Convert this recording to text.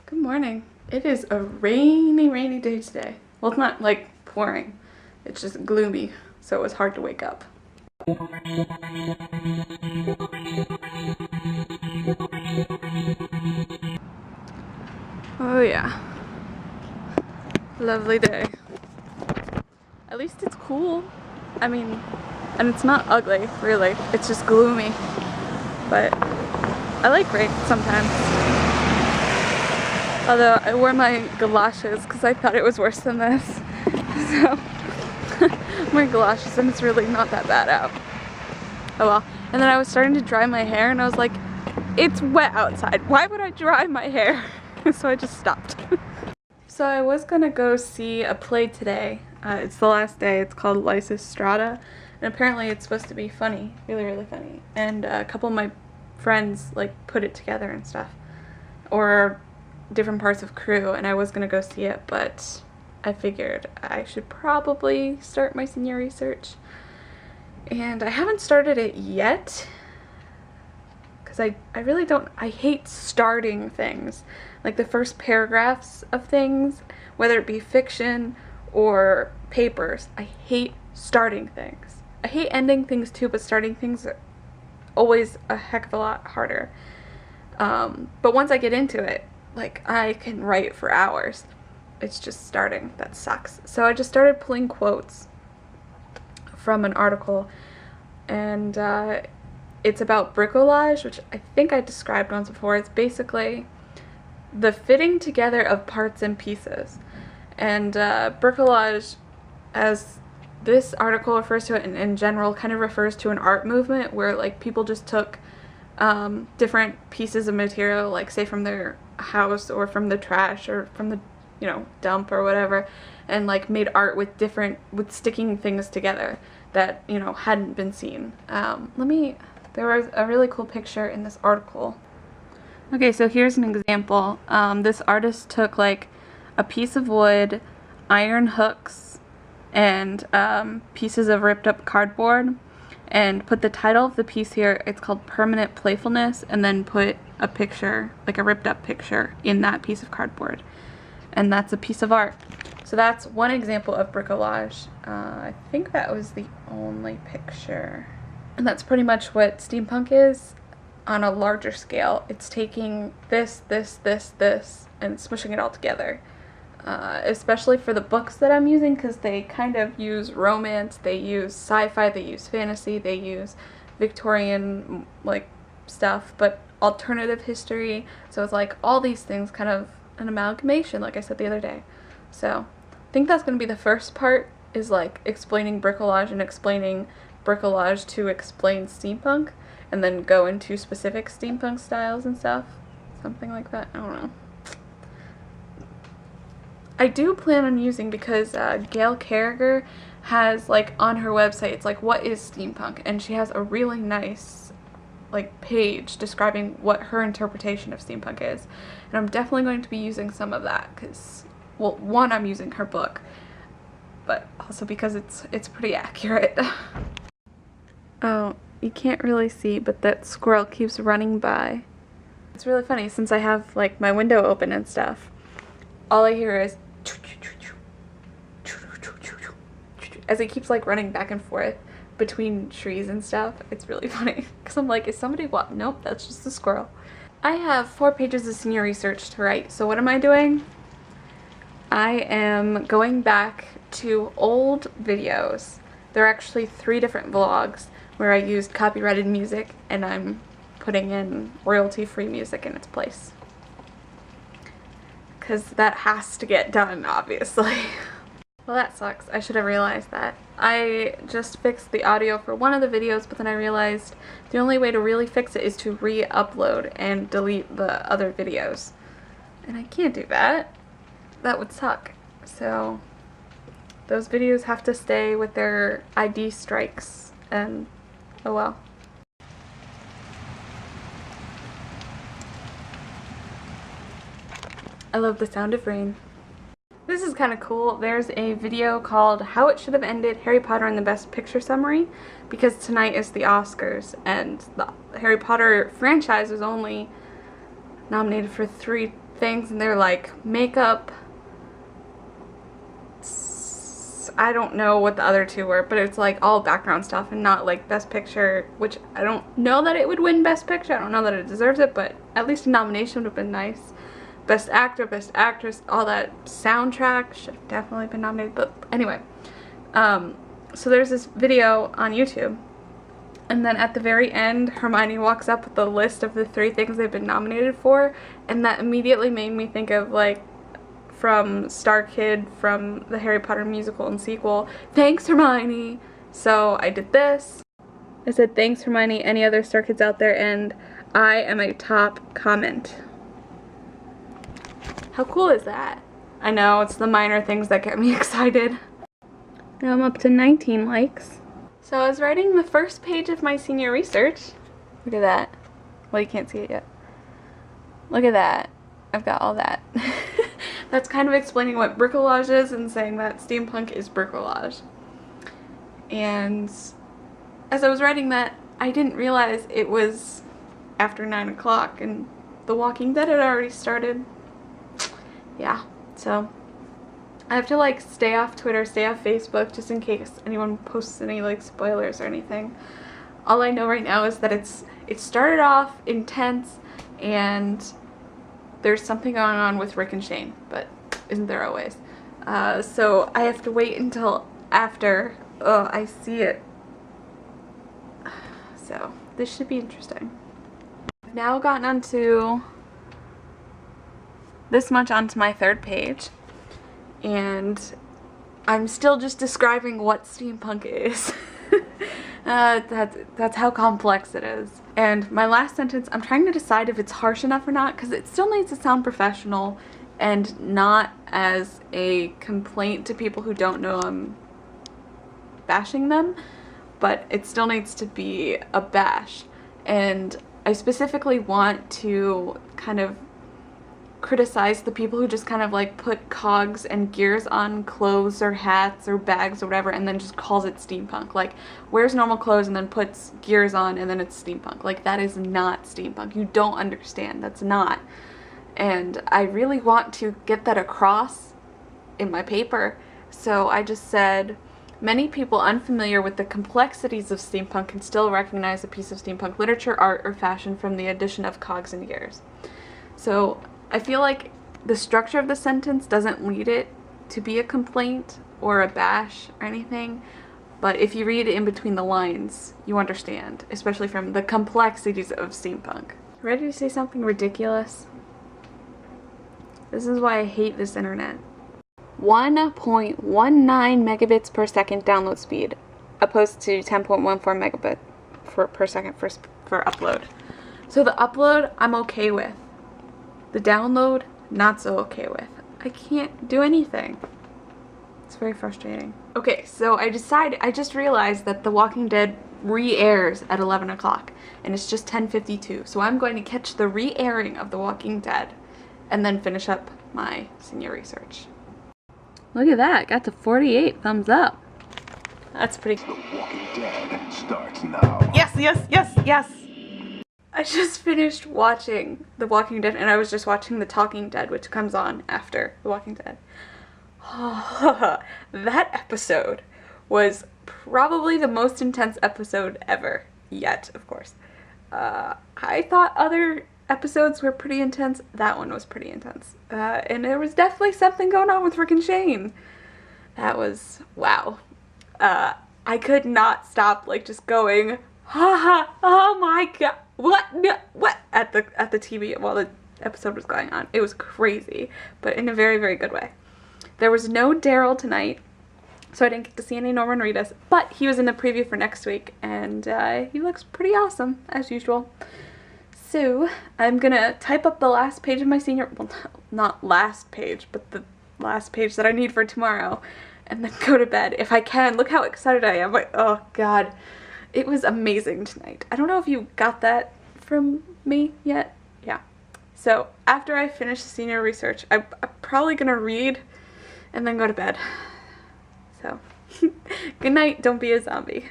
Good morning. It is a rainy day today. Well, it's not like pouring. It's just gloomy, so it was hard to wake up. Oh yeah. Lovely day. At least it's cool. I mean, and it's not ugly, really. It's just gloomy. But I like rain sometimes. Although I wore my galoshes because I thought it was worse than this. So I'm wearing galoshes and it's really not that bad out. Oh well. And then I was starting to dry my hair and I was like, it's wet outside. Why would I dry my hair? So I just stopped. So I was gonna go see a play today. It's the last day. It's called Lysistrata. And apparently it's supposed to be funny. Really funny. And a couple of my friends like put it together and stuff. Or different parts of crew, and I was gonna go see it, but I figured I should probably start my senior research. And I haven't started it yet because I really don't, I hate starting things. Like the first paragraphs of things, whether it be fiction or papers, I hate starting things. I hate ending things too, but starting things are always a heck of a lot harder. But once I get into it, like, I can write for hours. It's just starting that sucks. So I just started pulling quotes from an article, and it's about bricolage, which I think I described once before. It's basically the fitting together of parts and pieces. And bricolage, as this article refers to it in general, kind of refers to an art movement where like people just took different pieces of material, like say from their house or from the trash or from the, you know, dump or whatever, and like made art with sticking things together that, you know, hadn't been seen. There was a really cool picture in this article. Okay, so here's an example. This artist took like a piece of wood, iron hooks, and pieces of ripped up cardboard, and put the title of the piece here. It's called Permanent Playfulness, and then put a picture, like a ripped up picture, in that piece of cardboard. And that's a piece of art. So that's one example of bricolage. I think that was the only picture. And that's pretty much what steampunk is on a larger scale. It's taking this, and smushing it all together. Especially for the books that I'm using, because they kind of use romance, they use sci-fi, they use fantasy, they use Victorian like stuff, but alternative history. So it's like all these things, kind of an amalgamation, like I said the other day. So I think that's going to be the first part, is like explaining bricolage and explaining bricolage to explain steampunk, and then go into specific steampunk styles and stuff. Something like that. I don't know. I do plan on using, because Gail Carriger has like on her website, it's like, what is steampunk? And she has a really nice like page describing what her interpretation of steampunk is. And I'm definitely going to be using some of that because, well, one, I'm using her book, but also because it's pretty accurate. Oh, you can't really see, but that squirrel keeps running by. It's really funny, since I have like my window open and stuff, all I hear is as it keeps like running back and forth between trees and stuff. It's really funny because I'm like, is somebody walking? Nope, that's just a squirrel. I have 4 pages of senior research to write, so what am I doing? I am going back to old videos. There are actually 3 different vlogs where I used copyrighted music, and I'm putting in royalty-free music in its place. Because that has to get done, obviously. Well, that sucks. I should have realized that. I just fixed the audio for one of the videos, but then I realized the only way to really fix it is to re-upload and delete the other videos. And I can't do that. That would suck. So those videos have to stay with their ID strikes, and oh well. I love the sound of rain. This is kind of cool. There's a video called How It Should Have Ended, Harry Potter and the Best Picture Summary, because tonight is the Oscars, and the Harry Potter franchise was only nominated for 3 things, and they're like makeup, I don't know what the other two were, but it's like all background stuff and not like Best Picture, which I don't know that it would win Best Picture. I don't know that it deserves it, but at least a nomination would have been nice. Best Actor, Best Actress, all that soundtrack should have definitely been nominated. But anyway, so there's this video on YouTube, and then at the very end, Hermione walks up with the list of the 3 things they've been nominated for, and that immediately made me think of like from Star Kid from the Harry Potter musical and sequel. Thanks, Hermione! So I did this. I said, thanks, Hermione, any other Star Kids out there, and I am a top comment. How cool is that? I know, it's the minor things that get me excited. Now I'm up to 19 likes. So I was writing the first page of my senior research. Look at that. Well, you can't see it yet. Look at that. I've got all that. That's kind of explaining what bricolage is and saying that steampunk is bricolage. And as I was writing that, I didn't realize it was after 9 o'clock and The Walking Dead had already started. Yeah, so I have to like stay off Twitter, stay off Facebook, just in case anyone posts any like spoilers or anything. All I know right now is that it started off intense, and there's something going on with Rick and Shane, but isn't there always? So I have to wait until after I see it. So this should be interesting. I've now gotten onto this much onto my 3rd page, and I'm still just describing what steampunk is. That's how complex it is. And my last sentence, I'm trying to decide if it's harsh enough or not, because it still needs to sound professional and not as a complaint to people who don't know I'm bashing them, but it still needs to be a bash. And I specifically want to kind of criticize the people who just kind of like put cogs and gears on clothes or hats or bags or whatever and then just calls it steampunk. Like, wears normal clothes and then puts gears on and then it's steampunk. Like, that is not steampunk. You don't understand. That's not. And I really want to get that across in my paper. So I just said, many people unfamiliar with the complexities of steampunk can still recognize a piece of steampunk literature, art, or fashion from the addition of cogs and gears. So I feel like the structure of the sentence doesn't lead it to be a complaint or a bash or anything, but if you read it in between the lines, you understand, especially from the complexities of steampunk. Ready to say something ridiculous? This is why I hate this internet. 1.19 megabits per second download speed, opposed to 10.14 megabit per second for upload. So the upload, I'm okay with. The download, not so okay with. I can't do anything. It's very frustrating. Okay, so I just realized that The Walking Dead re-airs at 11 o'clock, and it's just 10:52. So I'm going to catch the re-airing of The Walking Dead, and then finish up my senior research. Look at that, got to 48 thumbs up. That's pretty cool. The Walking Dead starts now. Yes, yes, yes, yes! I just finished watching The Walking Dead, and I was just watching The Talking Dead, which comes on after The Walking Dead. Oh, that episode was probably the most intense episode ever. Yet, of course. I thought other episodes were pretty intense. That one was pretty intense. And there was definitely something going on with Rick and Shane. That was, wow. I could not stop, like, just going, ha ha, oh my god, what, no, what, at the TV while the episode was going on. It was crazy, but in a very, very good way. There was no Daryl tonight, so I didn't get to see any Norman Reedus, but he was in the preview for next week, and he looks pretty awesome, as usual. So, I'm gonna type up the last page of my senior, well, not last page, but the last page that I need for tomorrow, and then go to bed, if I can. Look how excited I am. Like, oh god. It was amazing tonight. I don't know if you got that from me yet. Yeah. So, after I finish the senior research, I'm probably gonna read and then go to bed. So, good night, don't be a zombie.